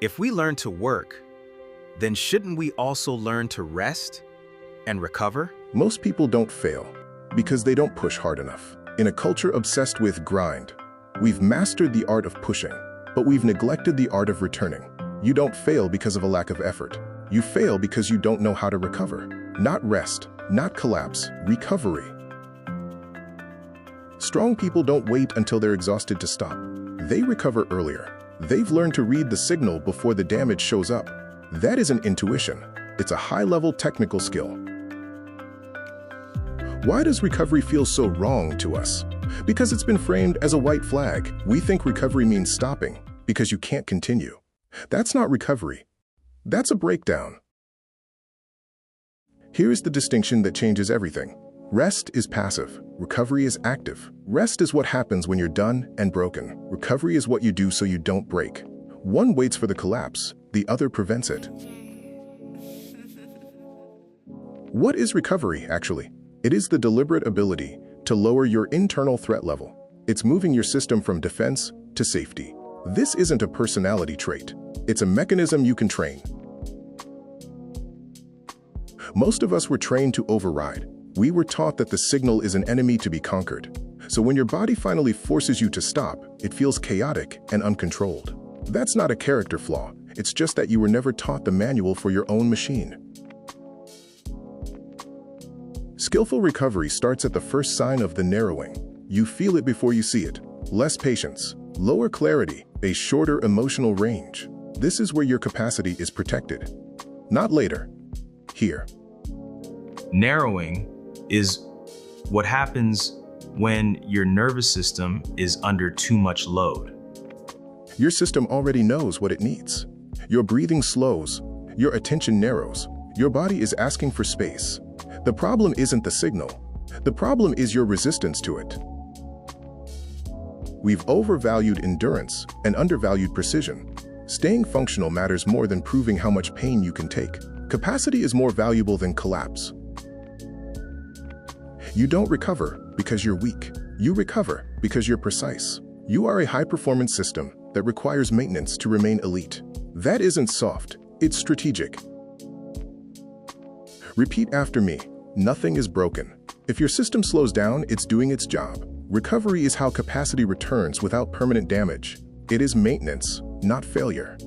If we learn to work, then shouldn't we also learn to rest and recover? Most people don't fail because they don't push hard enough. In a culture obsessed with grind, we've mastered the art of pushing, but we've neglected the art of returning. You don't fail because of a lack of effort. You fail because you don't know how to recover. Not rest, not collapse, recovery. Strong people don't wait until they're exhausted to stop. They recover earlier. They've learned to read the signal before the damage shows up. That isn't intuition. It's a high-level technical skill. Why does recovery feel so wrong to us? Because it's been framed as a white flag. We think recovery means stopping because you can't continue. That's not recovery. That's a breakdown. Here's the distinction that changes everything. Rest is passive. Recovery is active. Rest is what happens when you're done and broken. Recovery is what you do so you don't break. One waits for the collapse, the other prevents it. What is recovery, actually? It is the deliberate ability to lower your internal threat level. It's moving your system from defense to safety. This isn't a personality trait. It's a mechanism you can train. Most of us were trained to override. We were taught that the signal is an enemy to be conquered. So when your body finally forces you to stop, it feels chaotic and uncontrolled. That's not a character flaw. It's just that you were never taught the manual for your own machine. Skillful recovery starts at the first sign of the narrowing. You feel it before you see it. Less patience, lower clarity, a shorter emotional range. This is where your capacity is protected. Not later. Here. Narrowing is what happens when your nervous system is under too much load. Your system already knows what it needs. Your breathing slows, your attention narrows, your body is asking for space. The problem isn't the signal. The problem is your resistance to it. We've overvalued endurance and undervalued precision. Staying functional matters more than proving how much pain you can take. Capacity is more valuable than collapse. You don't recover because you're weak. You recover because you're precise. You are a high-performance system that requires maintenance to remain elite. That isn't soft, it's strategic. Repeat after me. Nothing is broken. If your system slows down, it's doing its job. Recovery is how capacity returns without permanent damage. It is maintenance, not failure.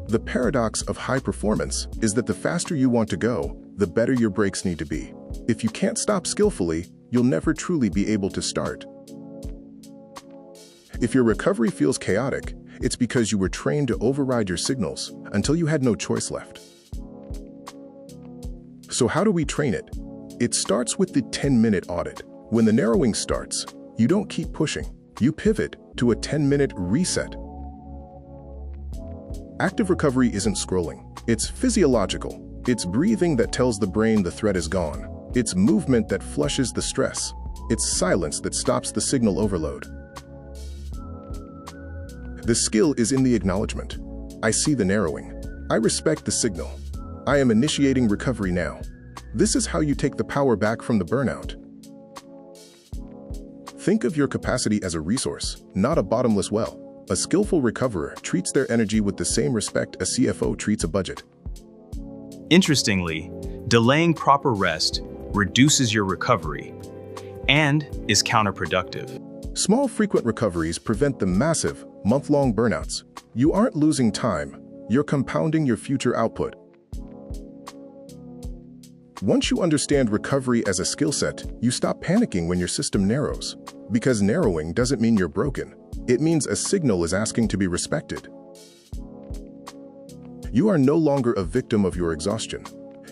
The paradox of high performance is that the faster you want to go, the better your brakes need to be. If you can't stop skillfully, you'll never truly be able to start. If your recovery feels chaotic, it's because you were trained to override your signals until you had no choice left. So how do we train it? It starts with the 10-minute audit. When the narrowing starts, you don't keep pushing. You pivot to a 10-minute reset. Active recovery isn't scrolling. It's physiological. It's breathing that tells the brain the threat is gone. It's movement that flushes the stress. It's silence that stops the signal overload. The skill is in the acknowledgement. I see the narrowing. I respect the signal. I am initiating recovery now. This is how you take the power back from the burnout. Think of your capacity as a resource, not a bottomless well. A skillful recoverer treats their energy with the same respect a CFO treats a budget. Interestingly, delaying proper rest reduces your recovery and is counterproductive. Small, frequent recoveries prevent the massive, month-long burnouts. You aren't losing time, you're compounding your future output. Once you understand recovery as a skill set, you stop panicking when your system narrows. Because narrowing doesn't mean you're broken. It means a signal is asking to be respected. You are no longer a victim of your exhaustion.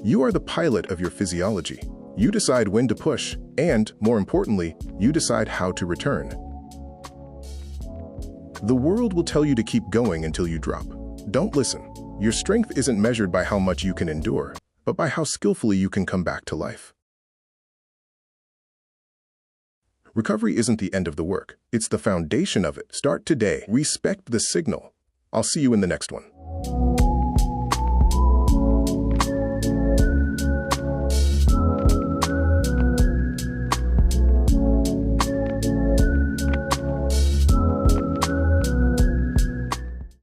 You are the pilot of your physiology. You decide when to push, and, more importantly, you decide how to return. The world will tell you to keep going until you drop. Don't listen. Your strength isn't measured by how much you can endure, but by how skillfully you can come back to life. Recovery isn't the end of the work. It's the foundation of it. Start today. Respect the signal. I'll see you in the next one.